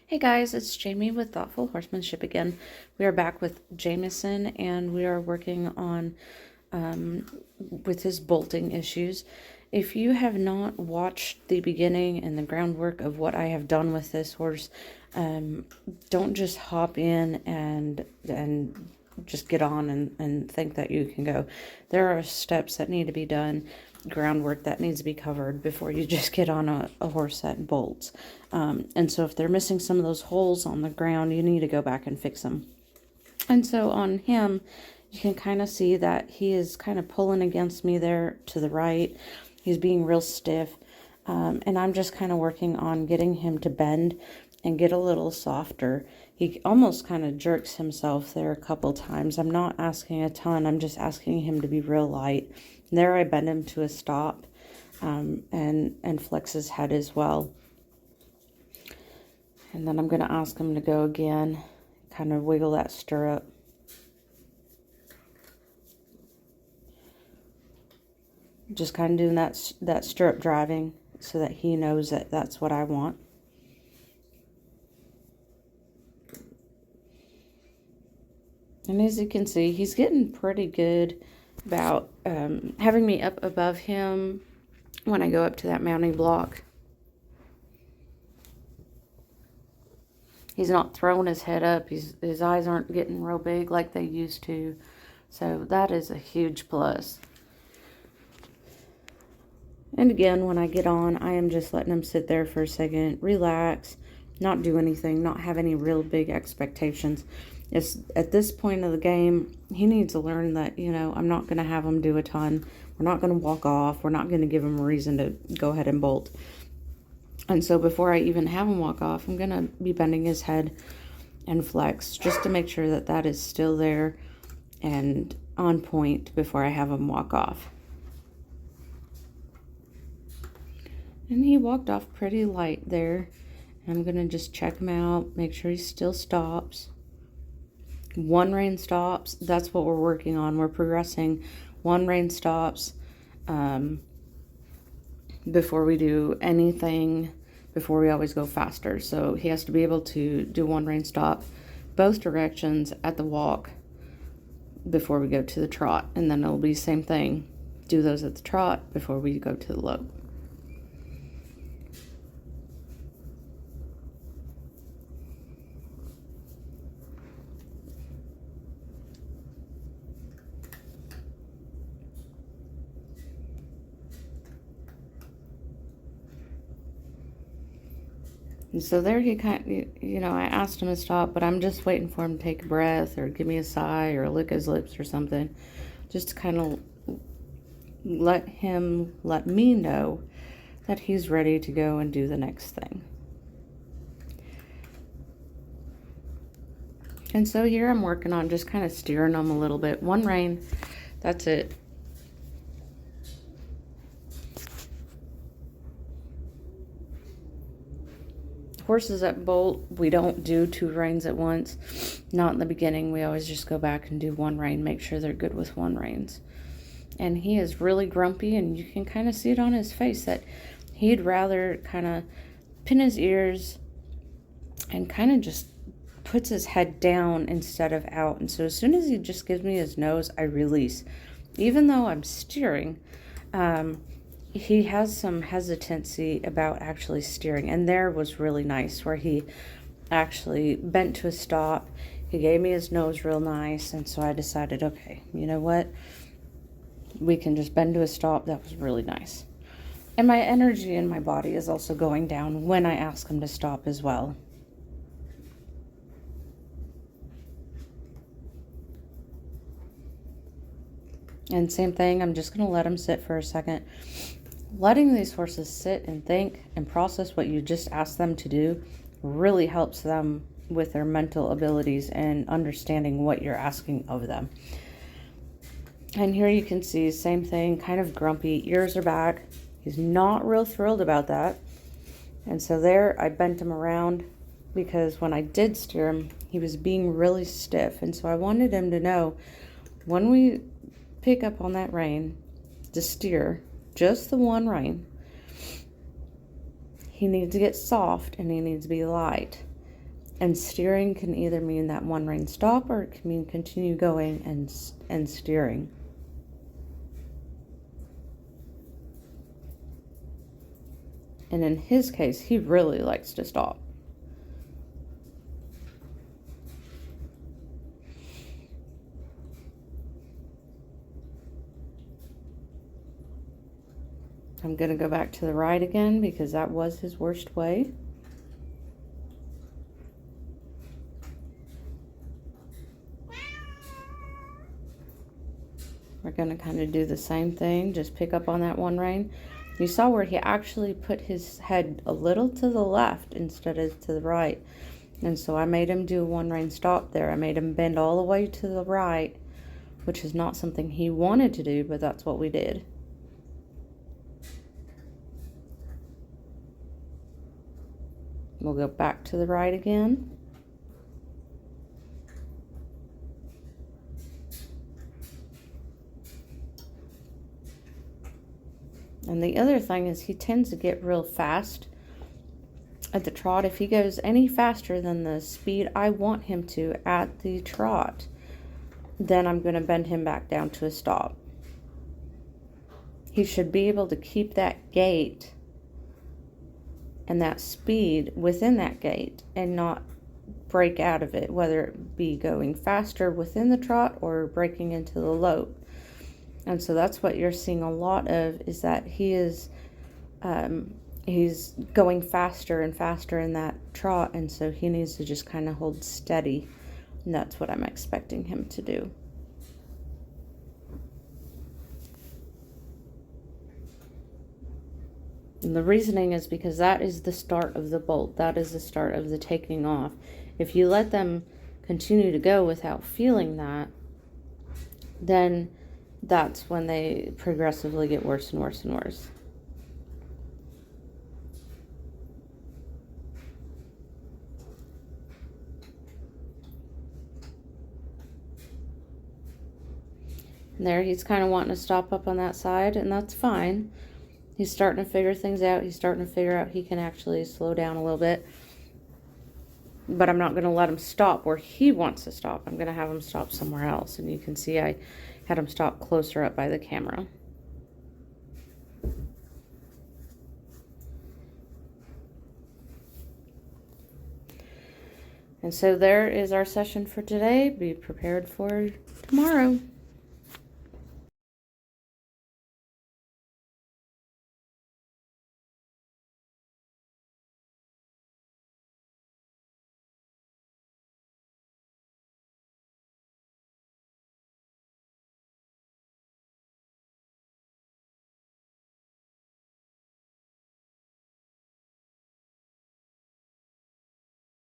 Hey guys, it's Jamie with Thoughtful Horsemanship again. We are back with Jameson and we are working on with his bolting issues. If you have not watched the beginning and the groundwork of what I have done with this horse, don't just hop in and just get on and think that you can go. There are steps that need to be done, groundwork that needs to be covered before you just get on a horse that bolts. And so if they're missing some of those holes on the ground, you need to go back and fix them. And so on him, you can kind of see that he is kind of pulling against me there to the right. He's being real stiff. And I'm just kind of working on getting him to bend and get a little softer. He almost kind of jerks himself there a couple times. I'm not asking a ton. I'm just asking him to be real light. And there I bend him to a stop and flex his head as well. And then I'm going to ask him to go again, kind of wiggle that stirrup. Just kind of doing that stirrup driving so that he knows that that's what I want. And as you can see, he's getting pretty good about having me up above him when I go up to that mounting block. He's not throwing his head up. His eyes aren't getting real big like they used to. So that is a huge plus. And again, when I get on, I am just letting him sit there for a second, relax, not do anything, not have any real big expectations. It's at this point of the game, he needs to learn that, I'm not going to have him do a ton. We're not going to walk off. We're not going to give him a reason to go ahead and bolt. And so before I even have him walk off, I'm going to be bending his head and flex just to make sure that that is still there and on point before I have him walk off. And he walked off pretty light there. I'm going to just check him out, make sure he still stops. One rein stops. That's what we're working on. We're progressing. One rein stops before we do anything, before we always go faster. So he has to be able to do one rein stop both directions at the walk before we go to the trot. And then it'll be the same thing. Do those at the trot before we go to the lope. And so there he I asked him to stop, but I'm just waiting for him to take a breath or give me a sigh or lick his lips or something. Just to kind of let me know that he's ready to go and do the next thing. And so here I'm working on just kind of steering him a little bit. One rein, that's it. Horses that bolt, we don't do two reins at once. Not in the beginning. We always just go back and do one rein, make sure they're good with one reins. And he is really grumpy, and you can kind of see it on his face that he'd rather kind of pin his ears and kind of just puts his head down instead of out. And so as soon as he just gives me his nose, I release. Even though I'm steering, he has some hesitancy about actually steering. And there was really nice where he actually bent to a stop. He gave me his nose real nice. And so I decided, okay, you know what? We can just bend to a stop. That was really nice. And my energy in my body is also going down when I ask him to stop as well. And same thing, I'm just going to let him sit for a second. Letting these horses sit and think and process what you just asked them to do really helps them with their mental abilities and understanding what you're asking of them. And here you can see, same thing, kind of grumpy, ears are back. He's not real thrilled about that. And so there, I bent him around because when I did steer him, he was being really stiff. And so I wanted him to know when we pick up on that rein to steer, just the one rein, he needs to get soft and he needs to be light. And steering can either mean that one rein stop, or it can mean continue going and steering. And in his case, he really likes to stop. I'm going to go back to the right again because that was his worst way. We're going to kind of do the same thing, just pick up on that one rein. You saw where he actually put his head a little to the left instead of to the right. And so I made him do a one rein stop there. I made him bend all the way to the right, which is not something he wanted to do, but that's what we did. We'll go back to the right again. And the other thing is he tends to get real fast at the trot. If he goes any faster than the speed I want him to at the trot, then I'm going to bend him back down to a stop. He should be able to keep that gait and that speed within that gait and not break out of it, whether it be going faster within the trot or breaking into the lope. And so that's what you're seeing a lot of, is that he is he's going faster and faster in that trot, and so he needs to just kind of hold steady, and that's what I'm expecting him to do. And the reasoning is because that is the start of the bolt. That is the start of the taking off. If you let them continue to go without feeling that, then that's when they progressively get worse and worse and worse. And there, he's kind of wanting to stop up on that side, and that's fine. He's starting to figure things out. He's starting to figure out he can actually slow down a little bit. But I'm not going to let him stop where he wants to stop. I'm going to have him stop somewhere else. And you can see I had him stop closer up by the camera. And so there is our session for today. Be prepared for tomorrow.